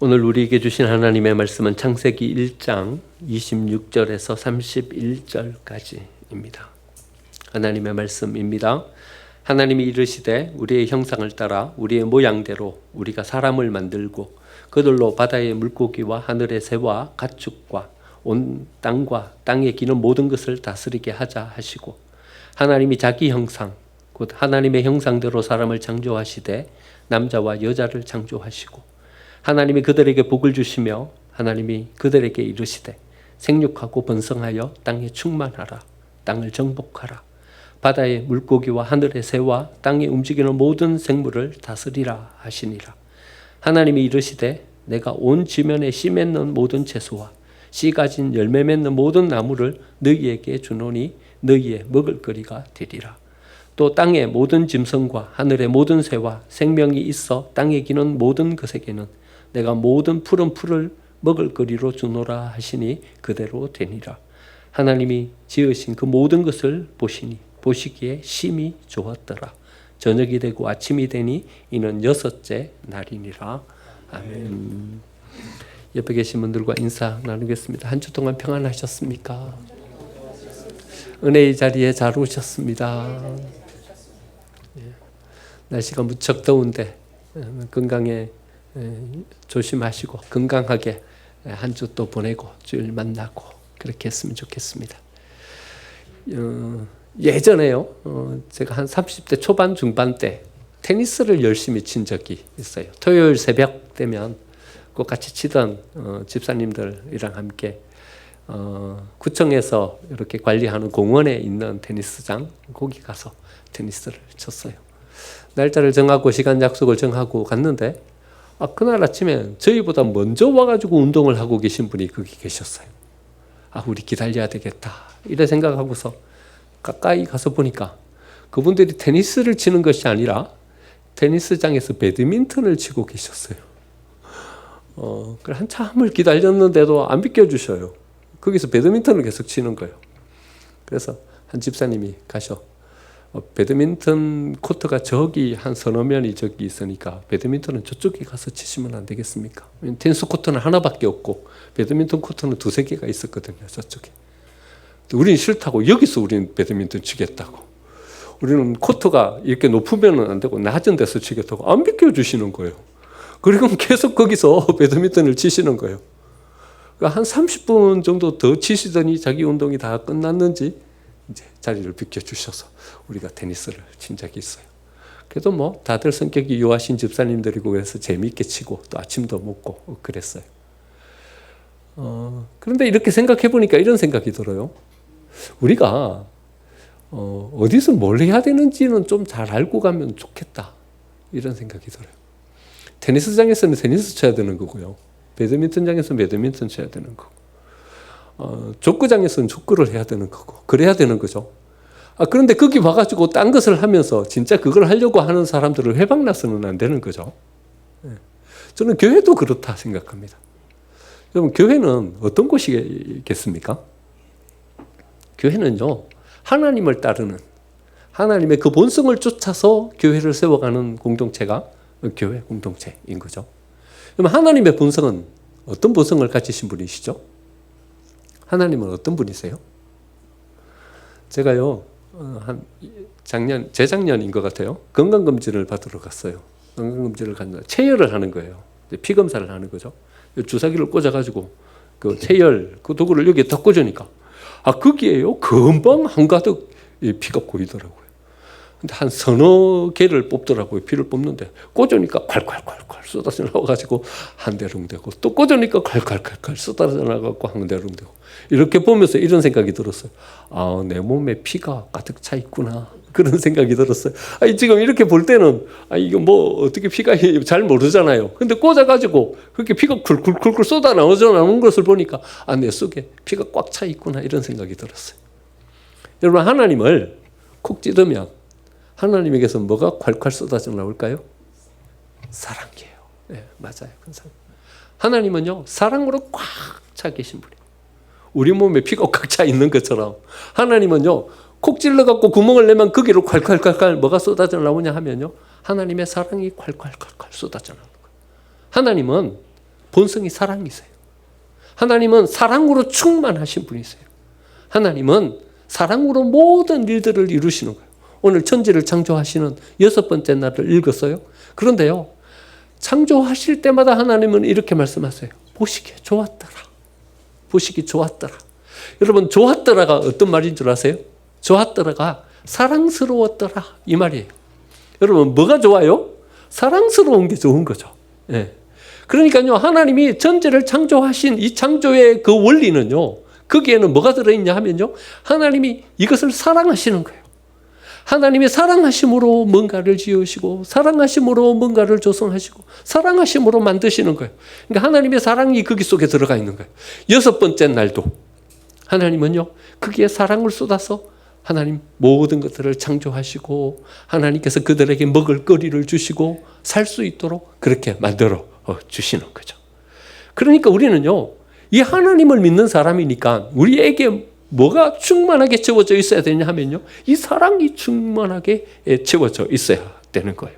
오늘 우리에게 주신 하나님의 말씀은 창세기 1장 26절에서 31절까지입니다. 하나님의 말씀입니다. 하나님이 이르시되 우리의 형상을 따라 우리의 모양대로 우리가 사람을 만들고 그들로 바다의 물고기와 하늘의 새와 가축과 온 땅과 땅에 기는 모든 것을 다스리게 하자 하시고, 하나님이 자기 형상 곧 하나님의 형상대로 사람을 창조하시되 남자와 여자를 창조하시고, 하나님이 그들에게 복을 주시며 하나님이 그들에게 이르시되 생육하고 번성하여 땅에 충만하라, 땅을 정복하라, 바다의 물고기와 하늘의 새와 땅에 움직이는 모든 생물을 다스리라 하시니라. 하나님이 이르시되 내가 온 지면에 씨 맺는 모든 채소와 씨 가진 열매 맺는 모든 나무를 너희에게 주노니 너희의 먹을거리가 되리라. 또 땅의 모든 짐승과 하늘의 모든 새와 생명이 있어 땅에 기는 모든 것에게는 내가 모든 푸른 풀을 먹을거리로 주노라 하시니 그대로 되니라. 하나님이 지으신 그 모든 것을 보시기에 심히 좋았더라. 저녁이 되고 아침이 되니 이는 여섯째 날이니라. 아멘. 옆에 계신 분들과 인사 나누겠습니다. 한 주 동안 평안하셨습니까? 은혜의 자리에 잘 오셨습니다. 날씨가 무척 더운데 건강에 조심하시고 건강하게 한 주 또 보내고 주일 만나고 그렇게 했으면 좋겠습니다. 예전에요, 제가 한 30대 초반 중반 때 테니스를 열심히 친 적이 있어요. 토요일 새벽 되면 꼭 같이 치던 집사님들이랑 함께 구청에서 이렇게 관리하는 공원에 있는 테니스장, 거기 가서 테니스를 쳤어요. 날짜를 정하고 시간 약속을 정하고 갔는데 그날 아침에 저희보다 먼저 와가지고 운동을 하고 계신 분이 거기 계셨어요. 우리 기다려야 되겠다 이래 생각하고서 가까이 가서 보니까 그분들이 테니스를 치는 것이 아니라 테니스장에서 배드민턴을 치고 계셨어요. 한참을 기다렸는데도 안 비켜주셔요. 거기서 배드민턴을 계속 치는 거예요. 그래서 한 집사님이 가셔, 배드민턴 코트가 저기 한 서너 면이 저기 있으니까 배드민턴은 저쪽에 가서 치시면 안 되겠습니까? 테니스 코트는 하나밖에 없고 배드민턴 코트는 두세 개가 있었거든요, 저쪽에. 우리는 싫다고, 여기서 우리는 배드민턴 치겠다고. 우리는 코트가 이렇게 높으면 안 되고 낮은 데서 치겠다고 안 비켜주시는 거예요. 그리고 계속 거기서 배드민턴을 치시는 거예요. 한 30분 정도 더 치시더니 자기 운동이 다 끝났는지 이제 자리를 비켜주셔서 우리가 테니스를 친 적이 있어요. 그래도 다들 성격이 유하신 집사님들이고 그래서 재미있게 치고 또 아침도 먹고 그랬어요. 그런데 이렇게 생각해 보니까 이런 생각이 들어요. 우리가 어디서 뭘 해야 되는지는 좀 잘 알고 가면 좋겠다 이런 생각이 들어요. 테니스장에서는 테니스 쳐야 되는 거고요, 배드민턴장에서는 배드민턴 쳐야 되는 거고, 족구장에서는 족구를 해야 되는 거고 그래야 되는 거죠. 그런데 거기 와가지고 딴 것을 하면서 진짜 그걸 하려고 하는 사람들을 회방나서는 안 되는 거죠. 저는 교회도 그렇다 생각합니다. 여러분, 교회는 어떤 곳이겠습니까? 교회는요, 하나님을 따르는, 하나님의 그 본성을 쫓아서 교회를 세워가는 공동체가 교회 공동체인 거죠. 그럼 하나님의 본성은 어떤 본성을 가지신 분이시죠? 하나님은 어떤 분이세요? 제가요, 재작년인 것 같아요. 건강검진을 받으러 갔어요. 건강검진을 갔는데 체열을 하는 거예요. 피검사를 하는 거죠. 주사기를 꽂아가지고 그 체열, 그 도구를 여기에 딱 꽂으니까 거기에요, 금방 한가득 피가 고이더라고요. 근데 한 서너 개를 뽑더라고요. 피를 뽑는데 꽂으니까 콸콸콸콸 쏟아져 나와가지고 한 대름 되고, 또 꽂으니까 콸콸콸콸 쏟아져 나가고 한 대름 되고, 이렇게 보면서 이런 생각이 들었어요. 내 몸에 피가 가득 차 있구나, 그런 생각이 들었어요. 지금 이렇게 볼 때는 이거 어떻게 피가 잘 모르잖아요. 근데 꽂아가지고 그렇게 피가 쿨쿨쿨쿨 쏟아 나오는 것을 보니까 내 속에 피가 꽉 차 있구나, 이런 생각이 들었어요. 여러분, 하나님을 콕 찌르면 하나님에게서 뭐가 콸콸 쏟아져 나올까요? 사랑이에요. 네, 맞아요. 하나님은요, 사랑으로 꽉 차 계신 분이에요. 우리 몸에 피가 꽉 차 있는 것처럼 하나님은요, 콕 찔러갖고 구멍을 내면 거기로 콸콸콸콸 뭐가 쏟아져 나오냐 하면요, 하나님의 사랑이 콸콸콸콸 쏟아져 나오는 거예요. 하나님은 본성이 사랑이세요. 하나님은 사랑으로 충만하신 분이세요. 하나님은 사랑으로 모든 일들을 이루시는 거예요. 오늘 천지를 창조하시는 6번째 날을 읽었어요. 그런데요, 창조하실 때마다 하나님은 이렇게 말씀하세요. 보시기에 좋았더라. 보시기 좋았더라. 여러분, 좋았더라가 어떤 말인 줄 아세요? 좋았더라가 사랑스러웠더라 이 말이에요. 여러분, 뭐가 좋아요? 사랑스러운 게 좋은 거죠. 예. 그러니까요, 하나님이 천지를 창조하신 이 창조의 그 원리는요, 거기에는 뭐가 들어있냐 하면요, 하나님이 이것을 사랑하시는 거예요. 하나님이 사랑하심으로 뭔가를 지으시고, 사랑하심으로 뭔가를 조성하시고, 사랑하심으로 만드시는 거예요. 그러니까 하나님의 사랑이 거기 속에 들어가 있는 거예요. 6번째 날도 하나님은요, 거기에 사랑을 쏟아서 하나님 모든 것들을 창조하시고, 하나님께서 그들에게 먹을 거리를 주시고 살 수 있도록 그렇게 만들어 주시는 거죠. 그러니까 우리는요, 이 하나님을 믿는 사람이니까 우리에게 뭐가 충만하게 채워져 있어야 되냐 하면요, 이 사랑이 충만하게 채워져 있어야 되는 거예요.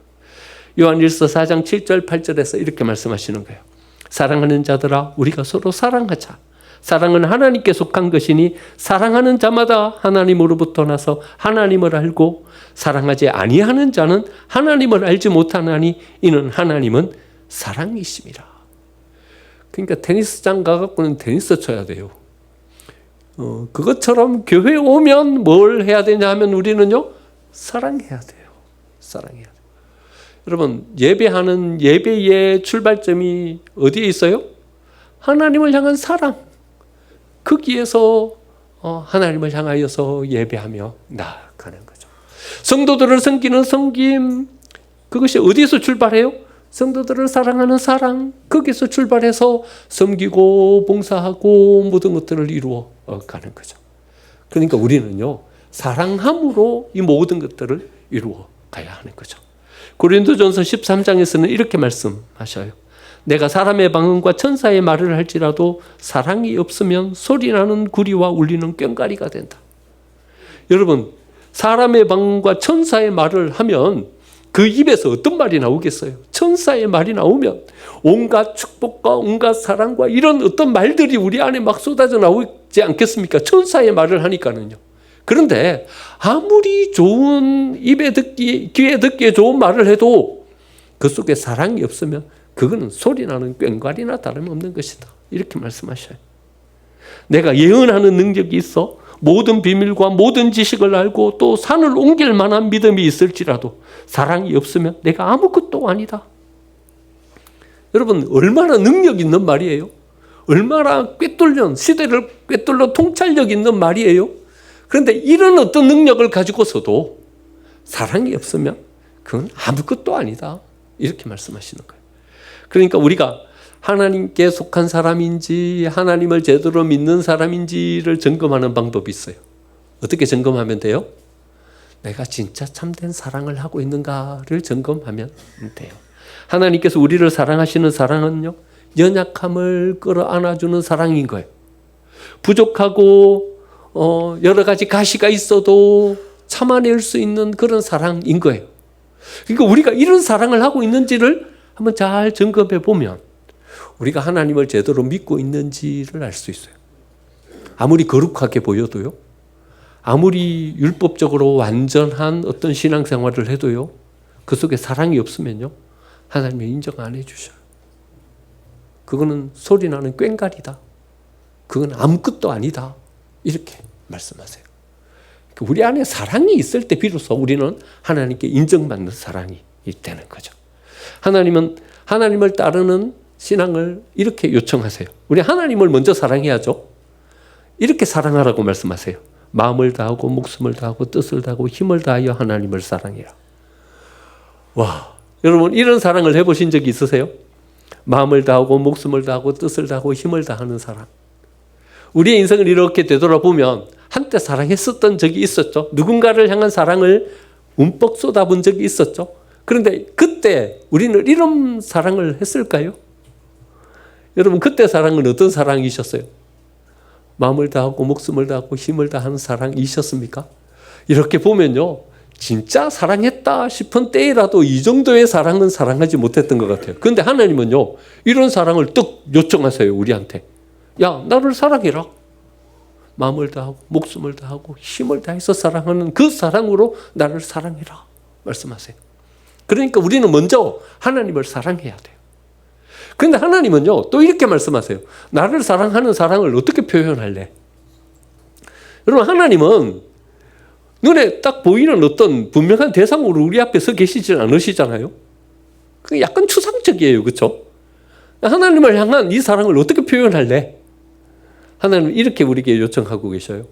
요한일서 4장 7절 8절에서 이렇게 말씀하시는 거예요. 사랑하는 자들아, 우리가 서로 사랑하자. 사랑은 하나님께 속한 것이니 사랑하는 자마다 하나님으로부터 나서 하나님을 알고, 사랑하지 아니하는 자는 하나님을 알지 못하나니 이는 하나님은 사랑이심이라. 그러니까 테니스장 가갖고는 테니스 쳐야 돼요. 그것처럼 교회에 오면 뭘 해야 되냐 하면 우리는요, 사랑해야 돼요. 사랑해야 돼요. 여러분, 예배하는 예배의 출발점이 어디에 있어요? 하나님을 향한 사랑. 거기에서 하나님을 향하여서 예배하며 나아가는 거죠. 성도들을 섬기는 섬김, 그것이 어디에서 출발해요? 성도들을 사랑하는 사랑, 거기서 출발해서 섬기고 봉사하고 모든 것들을 이루어 가는 거죠. 그러니까 우리는요, 사랑함으로 이 모든 것들을 이루어 가야 하는 거죠. 고린도전서 13장에서는 이렇게 말씀하셔요. 내가 사람의 방언과 천사의 말을 할지라도 사랑이 없으면 소리나는 구리와 울리는 꽹과리가 된다. 여러분, 사람의 방언과 천사의 말을 하면 그 입에서 어떤 말이 나오겠어요? 천사의 말이 나오면 온갖 축복과 온갖 사랑과 이런 어떤 말들이 우리 안에 막 쏟아져 나오지 않겠습니까? 천사의 말을 하니까는요. 그런데 아무리 좋은 입에 듣기, 귀에 듣기에 좋은 말을 해도 그 속에 사랑이 없으면 그거는 소리나는 꽹과리나 다름없는 것이다. 이렇게 말씀하셔요. 내가 예언하는 능력이 있어 모든 비밀과 모든 지식을 알고 또 산을 옮길 만한 믿음이 있을지라도 사랑이 없으면 내가 아무것도 아니다. 여러분, 얼마나 능력 있는 말이에요. 얼마나 꿰뚫는, 시대를 꿰뚫는 통찰력 있는 말이에요. 그런데 이런 어떤 능력을 가지고서도 사랑이 없으면 그건 아무것도 아니다. 이렇게 말씀하시는 거예요. 그러니까 우리가 하나님께 속한 사람인지 하나님을 제대로 믿는 사람인지를 점검하는 방법이 있어요. 어떻게 점검하면 돼요? 내가 진짜 참된 사랑을 하고 있는가를 점검하면 돼요. 하나님께서 우리를 사랑하시는 사랑은요, 연약함을 끌어안아주는 사랑인 거예요. 부족하고 여러 가지 가시가 있어도 참아낼 수 있는 그런 사랑인 거예요. 그러니까 우리가 이런 사랑을 하고 있는지를 한번 잘 점검해 보면 우리가 하나님을 제대로 믿고 있는지를 알 수 있어요. 아무리 거룩하게 보여도요, 아무리 율법적으로 완전한 어떤 신앙생활을 해도요, 그 속에 사랑이 없으면요, 하나님이 인정 안 해주셔요. 그거는 소리나는 꽹과리다. 그건 아무것도 아니다. 이렇게 말씀하세요. 우리 안에 사랑이 있을 때 비로소 우리는 하나님께 인정받는 사랑이 되는 거죠. 하나님은 하나님을 따르는 신앙을 이렇게 요청하세요. 우리 하나님을 먼저 사랑해야죠. 이렇게 사랑하라고 말씀하세요. 마음을 다하고 목숨을 다하고 뜻을 다하고 힘을 다하여 하나님을 사랑해라. 와, 여러분 이런 사랑을 해보신 적이 있으세요? 마음을 다하고 목숨을 다하고 뜻을 다하고 힘을 다하는 사랑. 우리의 인생을 이렇게 되돌아보면 한때 사랑했었던 적이 있었죠. 누군가를 향한 사랑을 움뻑 쏟아본 적이 있었죠. 그런데 그때 우리는 이런 사랑을 했을까요? 여러분, 그때 사랑은 어떤 사랑이셨어요? 마음을 다하고 목숨을 다하고 힘을 다하는 사랑이셨습니까? 이렇게 보면요, 진짜 사랑했다 싶은 때라도 이 정도의 사랑은 사랑하지 못했던 것 같아요. 그런데 하나님은요, 이런 사랑을 뚝 요청하세요, 우리한테. 야, 나를 사랑해라. 마음을 다하고 목숨을 다하고 힘을 다해서 사랑하는 그 사랑으로 나를 사랑해라 말씀하세요. 그러니까 우리는 먼저 하나님을 사랑해야 돼요. 그런데 하나님은요, 또 이렇게 말씀하세요. 나를 사랑하는 사랑을 어떻게 표현할래? 여러분, 하나님은 눈에 딱 보이는 어떤 분명한 대상으로 우리 앞에 서 계시지 않으시잖아요. 그게 약간 추상적이에요. 그렇죠? 하나님을 향한 이 사랑을 어떻게 표현할래? 하나님은 이렇게 우리에게 요청하고 계셔요.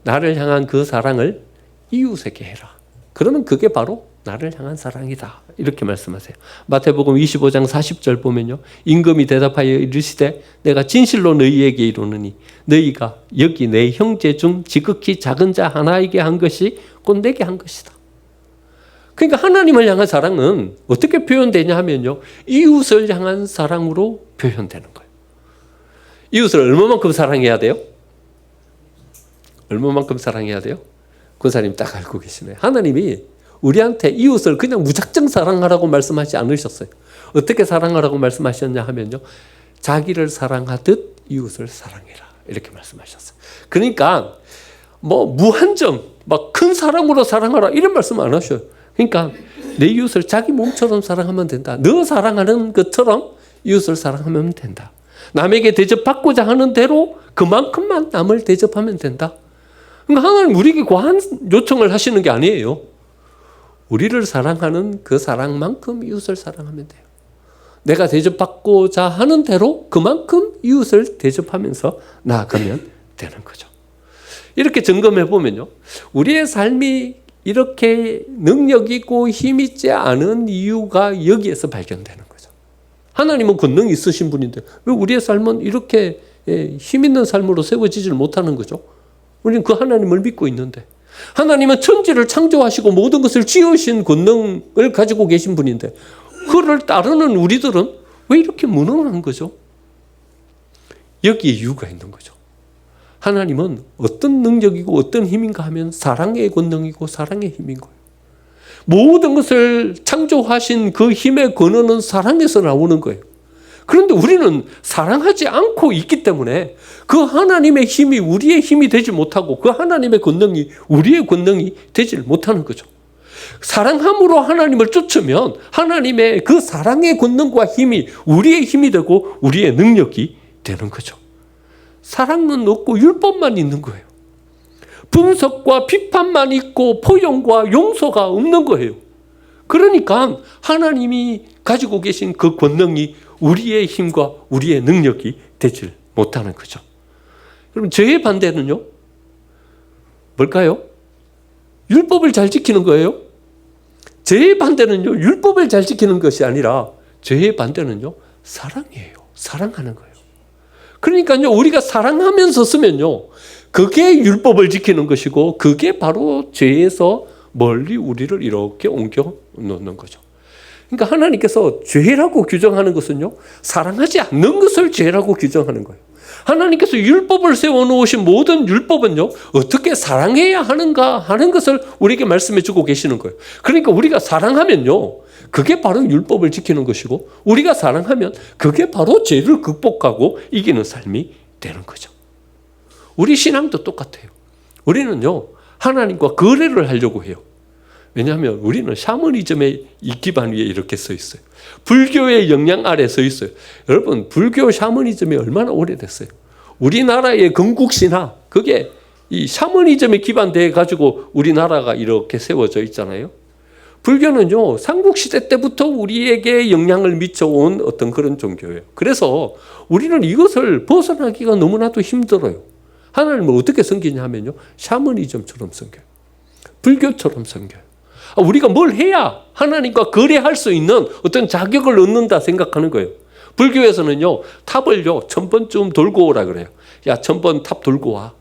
나를 향한 그 사랑을 이웃에게 해라. 그러면 그게 바로 나를 향한 사랑이다. 이렇게 말씀하세요. 마태복음 25장 40절 보면요. 임금이 대답하여 이르시되 내가 진실로 너희에게 이르노니 너희가 여기 내 형제 중 지극히 작은 자 하나에게 한 것이 곧 내게 한 것이다. 그러니까 하나님을 향한 사랑은 어떻게 표현되냐 하면요. 이웃을 향한 사랑으로 표현되는 거예요. 이웃을 얼마만큼 사랑해야 돼요? 얼마만큼 사랑해야 돼요? 권사님 딱 알고 계시네요. 하나님이 우리한테 이웃을 그냥 무작정 사랑하라고 말씀하지 않으셨어요. 어떻게 사랑하라고 말씀하셨냐 하면요. 자기를 사랑하듯 이웃을 사랑해라. 이렇게 말씀하셨어요. 그러니까 뭐 무한정 막 큰 사랑으로 사랑하라 이런 말씀 안 하셔요. 그러니까 내 이웃을 자기 몸처럼 사랑하면 된다. 너 사랑하는 것처럼 이웃을 사랑하면 된다. 남에게 대접받고자 하는 대로 그만큼만 남을 대접하면 된다. 그러니까 하나님 우리에게 과한 요청을 하시는 게 아니에요. 우리를 사랑하는 그 사랑만큼 이웃을 사랑하면 돼요. 내가 대접받고자 하는 대로 그만큼 이웃을 대접하면서 나아가면 되는 거죠. 이렇게 점검해 보면요. 우리의 삶이 이렇게 능력 있고 힘 있지 않은 이유가 여기에서 발견되는 거죠. 하나님은 권능이 있으신 분인데 왜 우리의 삶은 이렇게 힘 있는 삶으로 세워지질 못하는 거죠? 우리는 그 하나님을 믿고 있는데 하나님은 천지를 창조하시고 모든 것을 지으신 권능을 가지고 계신 분인데 그를 따르는 우리들은 왜 이렇게 무능한 거죠? 여기에 이유가 있는 거죠. 하나님은 어떤 능력이고 어떤 힘인가 하면 사랑의 권능이고 사랑의 힘인 거예요. 모든 것을 창조하신 그 힘의 근원은 사랑에서 나오는 거예요. 그런데 우리는 사랑하지 않고 있기 때문에 그 하나님의 힘이 우리의 힘이 되지 못하고 그 하나님의 권능이 우리의 권능이 되지 못하는 거죠. 사랑함으로 하나님을 쫓으면 하나님의 그 사랑의 권능과 힘이 우리의 힘이 되고 우리의 능력이 되는 거죠. 사랑은 없고 율법만 있는 거예요. 분석과 비판만 있고 포용과 용서가 없는 거예요. 그러니까 하나님이 가지고 계신 그 권능이 우리의 힘과 우리의 능력이 되질 못하는 거죠. 여러분, 저의 반대는요? 뭘까요? 율법을 잘 지키는 거예요. 저의 반대는요, 율법을 잘 지키는 것이 아니라 저의 반대는요, 사랑이에요. 사랑하는 거예요. 그러니까요, 우리가 사랑하면서 쓰면요, 그게 율법을 지키는 것이고 그게 바로 죄에서 멀리 우리를 이렇게 옮겨 놓는 거죠. 그러니까 하나님께서 죄라고 규정하는 것은요, 사랑하지 않는 것을 죄라고 규정하는 거예요. 하나님께서 율법을 세워놓으신 모든 율법은요, 어떻게 사랑해야 하는가 하는 것을 우리에게 말씀해 주고 계시는 거예요. 그러니까 우리가 사랑하면요, 그게 바로 율법을 지키는 것이고 우리가 사랑하면 그게 바로 죄를 극복하고 이기는 삶이 되는 거죠. 우리 신앙도 똑같아요. 우리는요, 하나님과 거래를 하려고 해요. 왜냐하면 우리는 샤머니즘의 이 기반 위에 이렇게 써 있어요. 불교의 영향 아래 서 있어요. 여러분, 불교 샤머니즘이 얼마나 오래됐어요. 우리나라의 건국신화, 그게 이 샤머니즘에 기반돼 가지고 우리나라가 이렇게 세워져 있잖아요. 불교는요, 삼국시대 때부터 우리에게 영향을 미쳐온 어떤 그런 종교예요. 그래서 우리는 이것을 벗어나기가 너무나도 힘들어요. 하나님을 어떻게 섬기냐 하면요, 샤머니즘처럼 섬겨요. 불교처럼 섬겨요. 우리가 뭘 해야 하나님과 거래할 수 있는 어떤 자격을 얻는다 생각하는 거예요. 불교에서는요, 탑을요, 1000번쯤 돌고 오라 그래요. 야, 1000번 탑 돌고 와.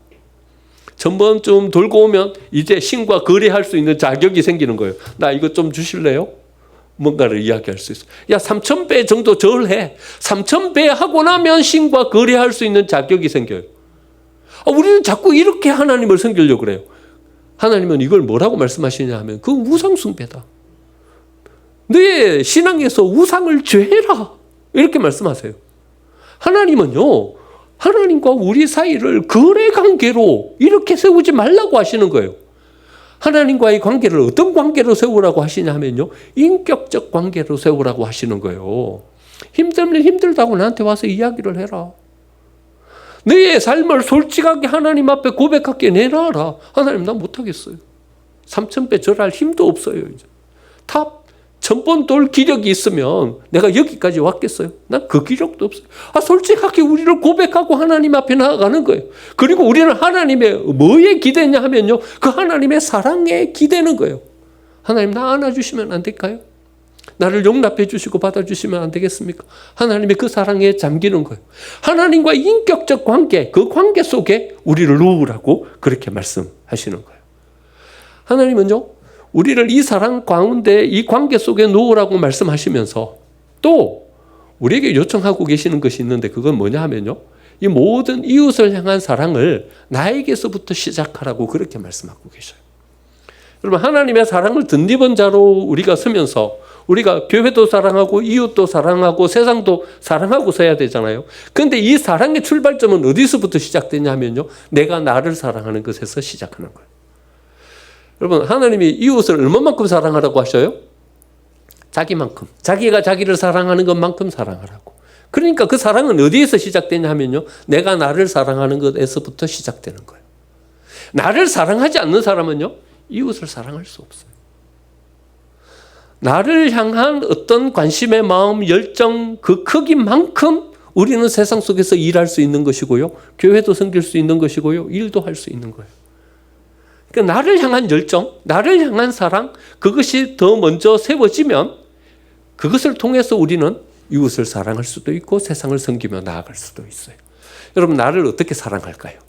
1000번쯤 돌고 오면 이제 신과 거래할 수 있는 자격이 생기는 거예요. 나 이거 좀 주실래요? 뭔가를 이야기할 수 있어. 야, 3000배 정도 절해. 3000배 하고 나면 신과 거래할 수 있는 자격이 생겨요. 우리는 자꾸 이렇게 하나님을 섬기려고 그래요. 하나님은 이걸 뭐라고 말씀하시냐 하면 그 우상 숭배다. 너의 신앙에서 우상을 제해라. 이렇게 말씀하세요. 하나님은요, 하나님과 우리 사이를 거래 관계로 이렇게 세우지 말라고 하시는 거예요. 하나님과의 관계를 어떤 관계로 세우라고 하시냐 하면요, 인격적 관계로 세우라고 하시는 거예요. 힘들면 힘들다고 나한테 와서 이야기를 해라. 너의 삶을 솔직하게 하나님 앞에 고백하게 내놔라. 하나님, 나 못하겠어요. 3000배 절할 힘도 없어요. 이제 탑 1000번 돌 기력이 있으면 내가 여기까지 왔겠어요? 난 그 기력도 없어요. 솔직하게 우리를 고백하고 하나님 앞에 나아가는 거예요. 그리고 우리는 하나님의 뭐에 기대냐 하면요, 그 하나님의 사랑에 기대는 거예요. 하나님, 나 안아주시면 안 될까요? 나를 용납해 주시고 받아주시면 안 되겠습니까? 하나님의 그 사랑에 잠기는 거예요. 하나님과 인격적 관계, 그 관계 속에 우리를 놓으라고 그렇게 말씀하시는 거예요. 하나님은요, 우리를 이 사랑 가운데 이 관계 속에 놓으라고 말씀하시면서 또 우리에게 요청하고 계시는 것이 있는데, 그건 뭐냐 하면요, 이 모든 이웃을 향한 사랑을 나에게서부터 시작하라고 그렇게 말씀하고 계셔요. 여러분, 하나님의 사랑을 덧입은 자로 우리가 서면서 우리가 교회도 사랑하고 이웃도 사랑하고 세상도 사랑하고 서야 되잖아요. 그런데 이 사랑의 출발점은 어디서부터 시작되냐면요, 내가 나를 사랑하는 것에서 시작하는 거예요. 여러분, 하나님이 이웃을 얼마만큼 사랑하라고 하셔요? 자기만큼. 자기가 자기를 사랑하는 것만큼 사랑하라고. 그러니까 그 사랑은 어디에서 시작되냐 하면요, 내가 나를 사랑하는 것에서부터 시작되는 거예요. 나를 사랑하지 않는 사람은요, 이웃을 사랑할 수 없어요. 나를 향한 어떤 관심의 마음, 열정, 그 크기만큼 우리는 세상 속에서 일할 수 있는 것이고요, 교회도 섬길 수 있는 것이고요, 일도 할 수 있는 거예요. 그러니까 나를 향한 열정, 나를 향한 사랑, 그것이 더 먼저 세워지면 그것을 통해서 우리는 이웃을 사랑할 수도 있고 세상을 섬기며 나아갈 수도 있어요. 여러분, 나를 어떻게 사랑할까요?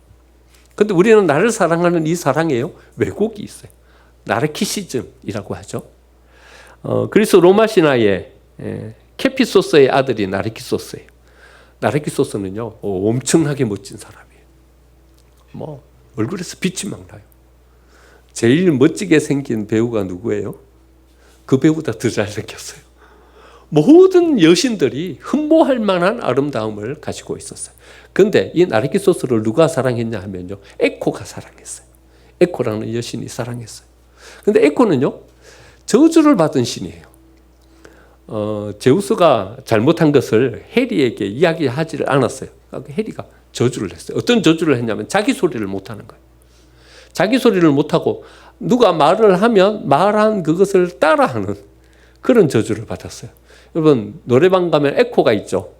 그런데 우리는 나를 사랑하는 이 사랑에요, 왜곡이 있어요. 나르키시즘이라고 하죠. 그리스 로마 신화에 케피소스의 아들이 나르키소스예요. 나르키소스는요, 엄청나게 멋진 사람이에요. 얼굴에서 빛이 막 나요. 제일 멋지게 생긴 배우가 누구예요? 그 배우보다 더 잘생겼어요. 모든 여신들이 흠모할 만한 아름다움을 가지고 있었어요. 그런데 이 나르키소스를 누가 사랑했냐 하면요, 에코가 사랑했어요. 에코라는 여신이 사랑했어요. 그런데 에코는요, 저주를 받은 신이에요. 제우스가 잘못한 것을 해리에게 이야기하지를 않았어요. 그러니까 해리가 저주를 했어요. 어떤 저주를 했냐면 자기 소리를 못하는 거예요. 자기 소리를 못하고 누가 말을 하면 말한 그것을 따라하는 그런 저주를 받았어요. 여러분, 노래방 가면 에코가 있죠.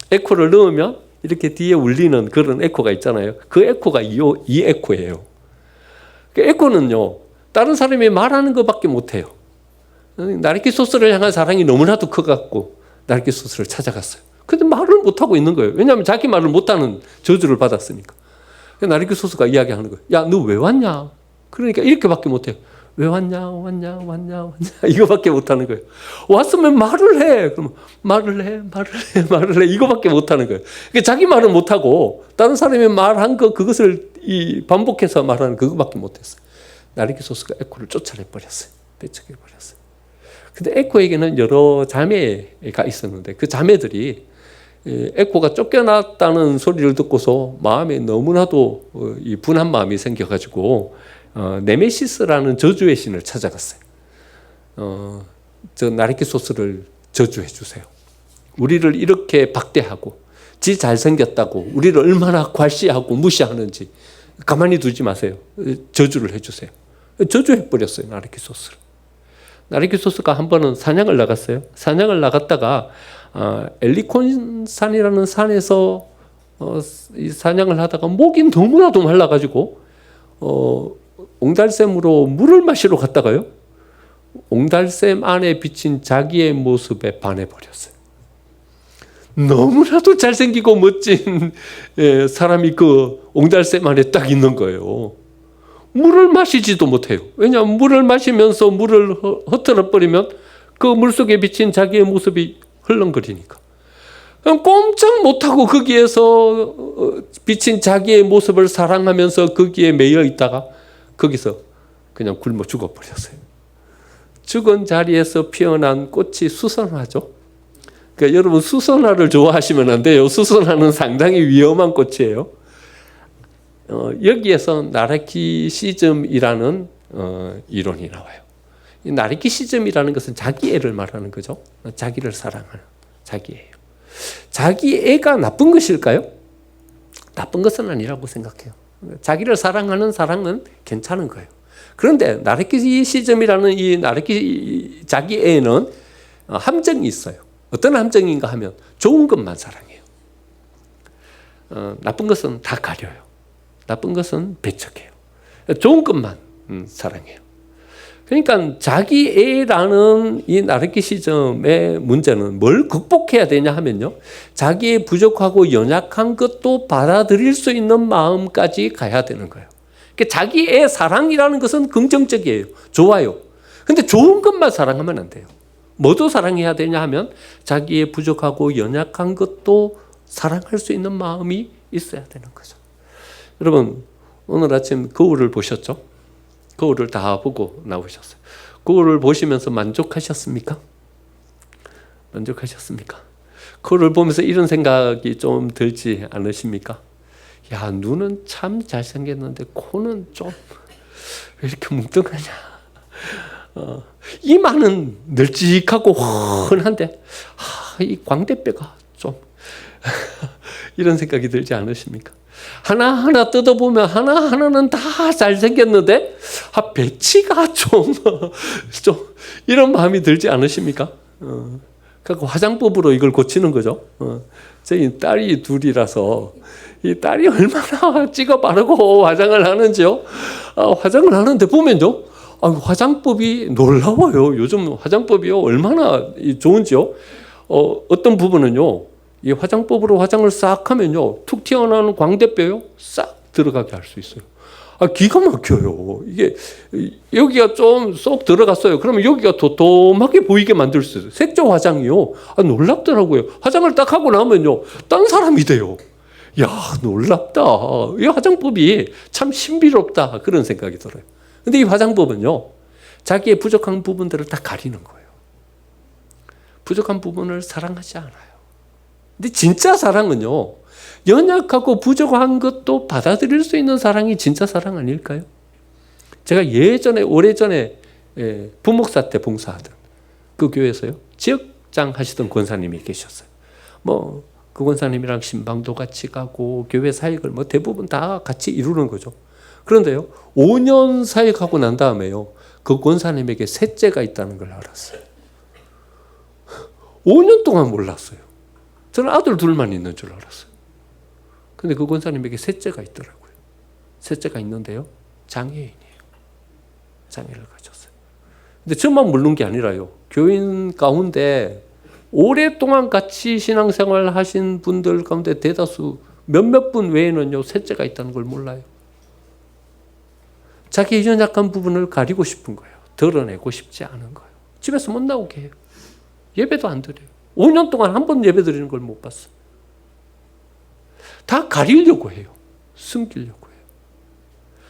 에코를 넣으면 이렇게 뒤에 울리는 그런 에코가 있잖아요. 그 에코가 이 에코예요. 그 에코는요, 다른 사람이 말하는 것밖에 못해요. 나르키소스를 향한 사랑이 너무나도 커갖고 나르키소스를 찾아갔어요. 근데 말을 못하고 있는 거예요. 왜냐하면 자기 말을 못하는 저주를 받았으니까. 나르키소스가 이야기하는 거예요. 야, 너 왜 왔냐? 그러니까 이렇게밖에 못해요. 왜 왔냐? 이거밖에 못하는 거예요. 왔으면 말을 해. 그럼 말을 해. 이거밖에 못하는 거예요. 그러니까 자기 말은 못하고 다른 사람이 말한 그것을 반복해서 말하는 그거밖에 못했어요. 나르키소스가 에코를 쫓아내버렸어요. 배척해버렸어요. 근데 에코에게는 여러 자매가 있었는데 그 자매들이 에코가 쫓겨났다는 소리를 듣고서 마음에 너무나도 이 분한 마음이 생겨가지고 네메시스라는 저주의 신을 찾아갔어요. 저 나르키소스를 저주해 주세요. 우리를 이렇게 박대하고 지 잘생겼다고 우리를 얼마나 괄시하고 무시하는지 가만히 두지 마세요. 저주를 해주세요. 저주해버렸어요, 나르키소스를. 나르키소스가 한 번은 사냥을 나갔어요. 사냥을 나갔다가 엘리콘산이라는 산에서 이 사냥을 하다가 목이 너무나도 말라가지고 옹달샘으로 물을 마시러 갔다가요, 옹달샘 안에 비친 자기의 모습에 반해버렸어요. 너무나도 잘생기고 멋진 사람이 그 옹달샘 안에 딱 있는 거예요. 물을 마시지도 못해요. 왜냐하면 물을 마시면서 물을 흩어버리면 그 물속에 비친 자기의 모습이 흘렁거리니까. 그냥 꼼짝 못하고 거기에서 비친 자기의 모습을 사랑하면서 거기에 매여 있다가 거기서 그냥 굶어 죽어버렸어요. 죽은 자리에서 피어난 꽃이 수선화죠. 그러니까 여러분 수선화를 좋아하시면 안 돼요. 수선화는 상당히 위험한 꽃이에요. 여기에서 나르키시즘이라는 이론이 나와요. 이 나르키시즘이라는 것은 자기애를 말하는 거죠. 자기를 사랑하는 자기애예요. 자기애가 나쁜 것일까요? 나쁜 것은 아니라고 생각해요. 자기를 사랑하는 사랑은 괜찮은 거예요. 그런데 나르키시즘이라는 이 자기애는 함정이 있어요. 어떤 함정인가 하면 좋은 것만 사랑해요. 나쁜 것은 다 가려요. 나쁜 것은 배척해요. 좋은 것만 사랑해요. 그러니까 자기애라는 이 나르키시즘의 문제는 뭘 극복해야 되냐 하면요. 자기의 부족하고 연약한 것도 받아들일 수 있는 마음까지 가야 되는 거예요. 그러니까 자기의 사랑이라는 것은 긍정적이에요. 좋아요. 근데 좋은 것만 사랑하면 안 돼요. 뭐도 사랑해야 되냐 하면 자기의 부족하고 연약한 것도 사랑할 수 있는 마음이 있어야 되는 거죠. 여러분 오늘 아침 거울을 보셨죠? 거울을 다 보고 나오셨어요. 거울을 보시면서 만족하셨습니까? 만족하셨습니까? 거울을 보면서 이런 생각이 좀 들지 않으십니까? 야, 눈은 참 잘생겼는데 코는 좀 왜 이렇게 뭉뚱하냐? 이마는 널찍하고 훤한데 이 광대뼈가 좀 이런 생각이 들지 않으십니까? 하나하나 뜯어보면 하나하나는 다 잘생겼는데 배치가 좀 이런 마음이 들지 않으십니까? 그러니까 화장법으로 이걸 고치는 거죠. 저희 딸이 둘이라서 이 딸이 얼마나 찍어 바르고 화장을 하는지요. 화장을 하는데 보면요. 화장법이 놀라워요. 요즘 화장법이요. 얼마나 좋은지요. 어떤 부분은요. 이 화장법으로 화장을 싹 하면요. 툭 튀어나오는 광대뼈요. 싹 들어가게 할 수 있어요. 기가 막혀요. 이게 여기가 좀 쏙 들어갔어요. 그러면 여기가 도톰하게 보이게 만들 수 있어요. 색조 화장이요. 놀랍더라고요. 화장을 딱 하고 나면요. 딴 사람이 돼요. 야, 놀랍다. 이 화장법이 참 신비롭다. 그런 생각이 들어요. 근데 이 화장법은요. 자기의 부족한 부분들을 다 가리는 거예요. 부족한 부분을 사랑하지 않아요. 근데 진짜 사랑은요. 연약하고 부족한 것도 받아들일 수 있는 사랑이 진짜 사랑 아닐까요? 제가 예전에 오래전에 부목사 때 봉사하던 그 교회에서요. 지역장 하시던 권사님이 계셨어요. 그 권사님이랑 신방도 같이 가고 교회 사역을 대부분 다 같이 이루는 거죠. 그런데요. 5년 사역하고 난 다음에요. 그 권사님에게 셋째가 있다는 걸 알았어요. 5년 동안 몰랐어요. 저는 아들 둘만 있는 줄 알았어요. 근데 그 권사님에게 셋째가 있더라고요. 셋째가 있는데요. 장애인이에요. 장애를 가졌어요. 근데 저만 모르는 게 아니라요. 교인 가운데 오랫동안 같이 신앙생활 하신 분들 가운데 대다수 몇몇 분 외에는요. 셋째가 있다는 걸 몰라요. 자기의 연약한 부분을 가리고 싶은 거예요. 드러내고 싶지 않은 거예요. 집에서 못 나오게 해요. 예배도 안 드려요. 5년 동안 한 번 예배 드리는 걸 못 봤어. 다 가리려고 해요. 숨기려고 해요.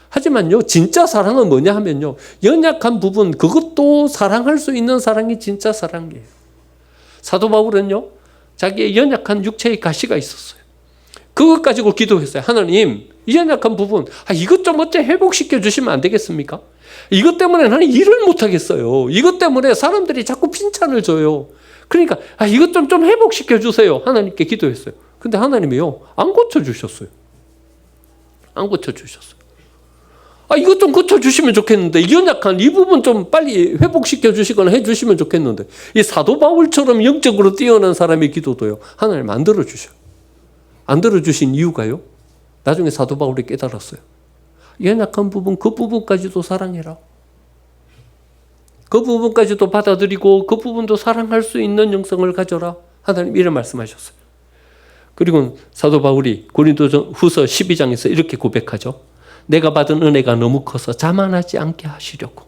하지만요, 진짜 사랑은 뭐냐 하면요, 연약한 부분, 그것도 사랑할 수 있는 사랑이 진짜 사랑이에요. 사도 바울은요, 자기의 연약한 육체의 가시가 있었어요. 그것 가지고 기도했어요. 하나님, 이 연약한 부분, 이것 좀 어째 회복시켜 주시면 안 되겠습니까? 이것 때문에 나는 일을 못 하겠어요. 이것 때문에 사람들이 자꾸 칭찬을 줘요. 그러니까 이것 좀 회복시켜 주세요. 하나님께 기도했어요. 근데 하나님이요, 안 고쳐주셨어요. 안 고쳐주셨어요. 이것 좀 고쳐주시면 좋겠는데, 이 연약한 이 부분 좀 빨리 회복시켜 주시거나 해주시면 좋겠는데, 이 사도 바울처럼 영적으로 뛰어난 사람의 기도도요, 하나님 안 들어주셔요. 안 들어주신 이유가요, 나중에 사도 바울이 깨달았어요. 연약한 부분, 그 부분까지도 사랑해라. 그 부분까지도 받아들이고 그 부분도 사랑할 수 있는 영성을 가져라. 하나님 이런 말씀하셨어요. 그리고 사도 바울이 고린도후서 12장에서 이렇게 고백하죠. 내가 받은 은혜가 너무 커서 자만하지 않게 하시려고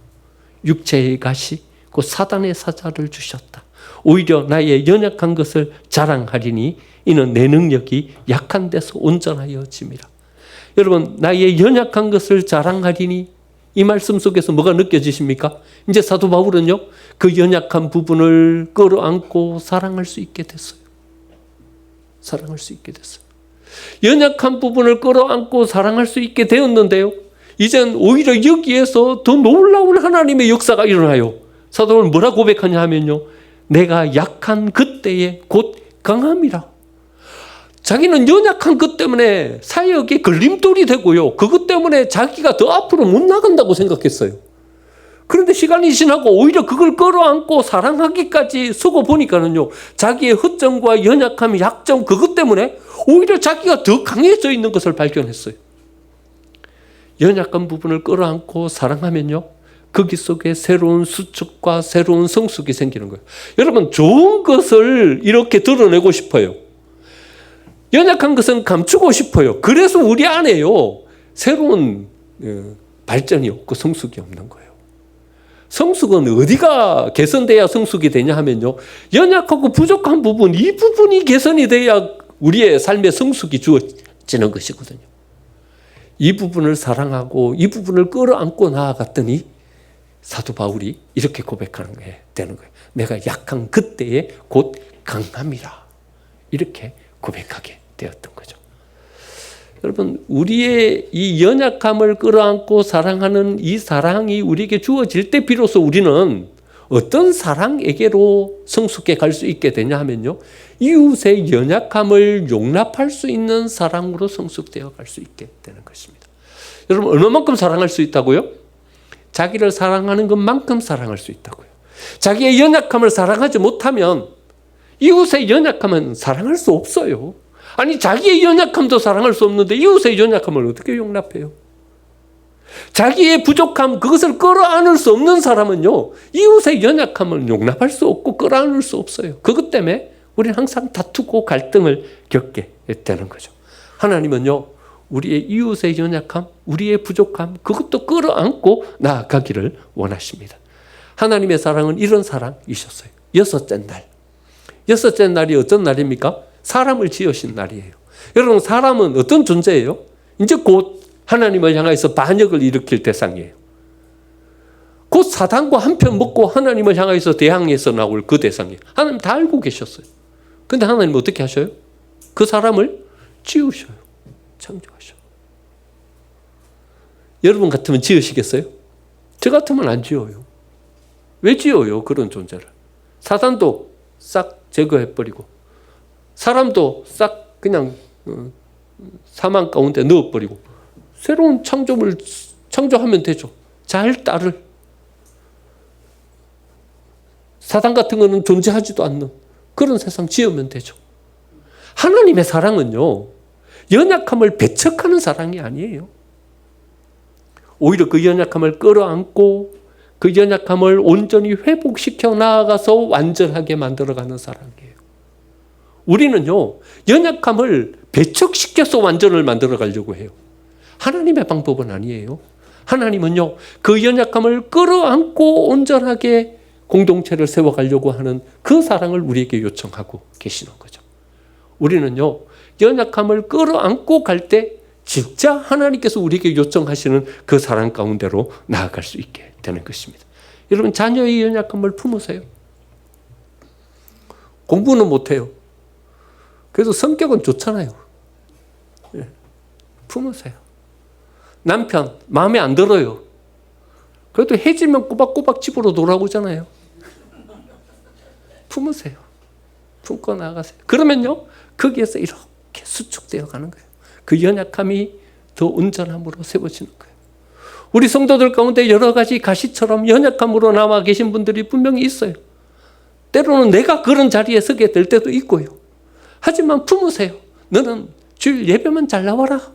육체의 가시 곧 사단의 사자를 주셨다. 오히려 나의 연약한 것을 자랑하리니 이는 내 능력이 약한 데서 온전하여짐이라. 여러분, 나의 연약한 것을 자랑하리니 이 말씀 속에서 뭐가 느껴지십니까? 이제 사도 바울은요, 그 연약한 부분을 끌어안고 사랑할 수 있게 됐어요. 사랑할 수 있게 됐어요. 연약한 부분을 끌어안고 사랑할 수 있게 되었는데요, 이젠 오히려 여기에서 더 놀라운 하나님의 역사가 일어나요. 사도 바울은 뭐라 고백하냐 하면요, 내가 약한 그때에 곧 강함이라. 자기는 연약한 것 때문에 사역에 걸림돌이 되고요, 그것 때문에 자기가 더 앞으로 못 나간다고 생각했어요. 그런데 시간이 지나고 오히려 그걸 끌어안고 사랑하기까지 서고 보니까는요, 자기의 허점과 연약함, 약점, 그것 때문에 오히려 자기가 더 강해져 있는 것을 발견했어요. 연약한 부분을 끌어안고 사랑하면요, 거기 속에 새로운 수축과 새로운 성숙이 생기는 거예요. 여러분, 좋은 것을 이렇게 드러내고 싶어요. 연약한 것은 감추고 싶어요. 그래서 우리 안에요, 새로운 발전이 없고 성숙이 없는 거예요. 성숙은 어디가 개선돼야 성숙이 되냐 하면요, 연약하고 부족한 부분, 이 부분이 개선이 돼야 우리의 삶의 성숙이 주어지는 것이거든요. 이 부분을 사랑하고 이 부분을 끌어안고 나아갔더니 사도 바울이 이렇게 고백하는 게 되는 거예요. 내가 약한 그때에 곧 강함이라. 이렇게 고백하게 되었던 거죠. 여러분, 우리의 이 연약함을 끌어안고 사랑하는 이 사랑이 우리에게 주어질 때 비로소 우리는 어떤 사랑에게로 성숙해 갈 수 있게 되냐 하면요, 이웃의 연약함을 용납할 수 있는 사랑으로 성숙되어 갈 수 있게 되는 것입니다. 여러분, 얼마만큼 사랑할 수 있다고요? 자기를 사랑하는 것만큼 사랑할 수 있다고요. 자기의 연약함을 사랑하지 못하면 이웃의 연약함은 사랑할 수 없어요. 아니, 자기의 연약함도 사랑할 수 없는데 이웃의 연약함을 어떻게 용납해요? 자기의 부족함, 그것을 끌어안을 수 없는 사람은요, 이웃의 연약함을 용납할 수 없고 끌어안을 수 없어요. 그것 때문에 우리는 항상 다투고 갈등을 겪게 되는 거죠. 하나님은요, 우리의 이웃의 연약함, 우리의 부족함, 그것도 끌어안고 나아가기를 원하십니다. 하나님의 사랑은 이런 사랑이셨어요. 여섯째 날이 어떤 날입니까? 사람을 지으신 날이에요. 여러분, 사람은 어떤 존재예요? 이제 곧 하나님을 향해서 반역을 일으킬 대상이에요. 곧 사단과 한편 먹고 하나님을 향해서 대항해서 나올 그 대상이에요. 하나님 다 알고 계셨어요. 근데 하나님 어떻게 하셔요? 그 사람을 지으셔요. 창조하셔. 여러분 같으면 지으시겠어요? 저 같으면 안 지어요. 왜 지어요? 그런 존재를. 사단도 싹 제거해버리고 사람도 싹 그냥 사망 가운데 넣어버리고 새로운 창조물 창조하면 되죠. 잘 딸을. 사단 같은 거는 존재하지도 않는 그런 세상 지으면 되죠. 하나님의 사랑은요, 연약함을 배척하는 사랑이 아니에요. 오히려 그 연약함을 끌어안고 그 연약함을 온전히 회복시켜 나아가서 완전하게 만들어가는 사랑이에요. 우리는요, 연약함을 배척시켜서 완전을 만들어 가려고 해요. 하나님의 방법은 아니에요. 하나님은요, 그 연약함을 끌어안고 온전하게 공동체를 세워가려고 하는 그 사랑을 우리에게 요청하고 계시는 거죠. 우리는요, 연약함을 끌어안고 갈 때 진짜 하나님께서 우리에게 요청하시는 그 사랑 가운데로 나아갈 수 있게 되는 것입니다. 여러분, 자녀의 연약함을 품으세요. 공부는 못해요. 그래도 성격은 좋잖아요. 품으세요. 남편 마음에 안 들어요. 그래도 해지면 꼬박꼬박 집으로 돌아오잖아요. 품으세요. 품고 나가세요. 그러면요, 거기에서 이렇게 수축되어 가는 거예요. 그 연약함이 더 온전함으로 세워지는 거예요. 우리 성도들 가운데 여러 가지 가시처럼 연약함으로 남아 계신 분들이 분명히 있어요. 때로는 내가 그런 자리에 서게 될 때도 있고요. 하지만 품으세요. 너는 주일 예배만 잘 나와라.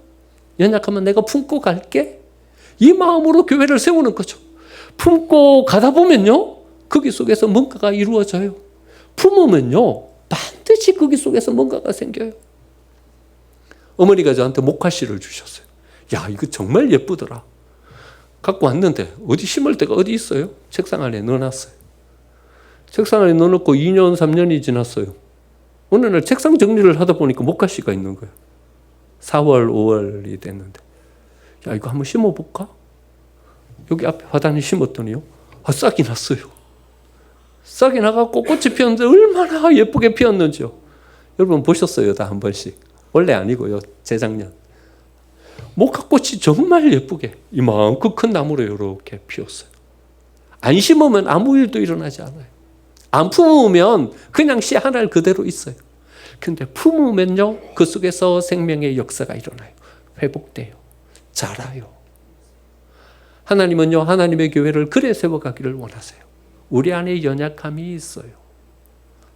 연약하면 내가 품고 갈게. 이 마음으로 교회를 세우는 거죠. 품고 가다 보면요, 거기 속에서 뭔가가 이루어져요. 품으면요, 반드시 거기 속에서 뭔가가 생겨요. 어머니가 저한테 목화씨를 주셨어요. 야, 이거 정말 예쁘더라. 갖고 왔는데 어디 심을 데가 어디 있어요? 책상 안에 넣어놨어요. 책상 안에 넣어놓고 2년, 3년이 지났어요. 어느 날 책상 정리를 하다 보니까 목화씨가 있는 거예요. 4월, 5월이 됐는데, 야, 이거 한번 심어볼까? 여기 앞에 화단을 심었더니요, 싹이 났어요. 싹이 나갖고 꽃이 피었는데 얼마나 예쁘게 피었는지요. 여러분 보셨어요, 다 한 번씩. 원래 아니고요, 재작년. 목화꽃이 정말 예쁘게 이만큼 큰 나무로 이렇게 피었어요. 안 심으면 아무 일도 일어나지 않아요. 안 품으면 그냥 씨 하나 그대로 있어요. 근데 품으면요, 그 속에서 생명의 역사가 일어나요. 회복돼요. 자라요. 하나님은요, 하나님의 교회를 그래 세워가기를 원하세요. 우리 안에 연약함이 있어요.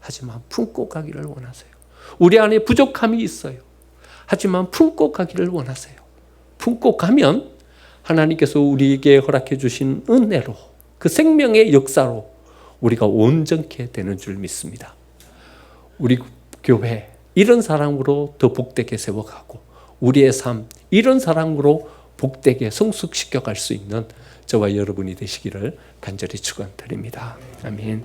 하지만 품고 가기를 원하세요. 우리 안에 부족함이 있어요. 하지만 품고 가기를 원하세요. 품고 가면 하나님께서 우리에게 허락해 주신 은혜로, 그 생명의 역사로 우리가 온전케 되는 줄 믿습니다. 우리 교회 이런 사랑으로 더 복되게 세워가고, 우리의 삶 이런 사랑으로 복되게 성숙시켜 갈 수 있는 저와 여러분이 되시기를 간절히 축원드립니다. 아멘.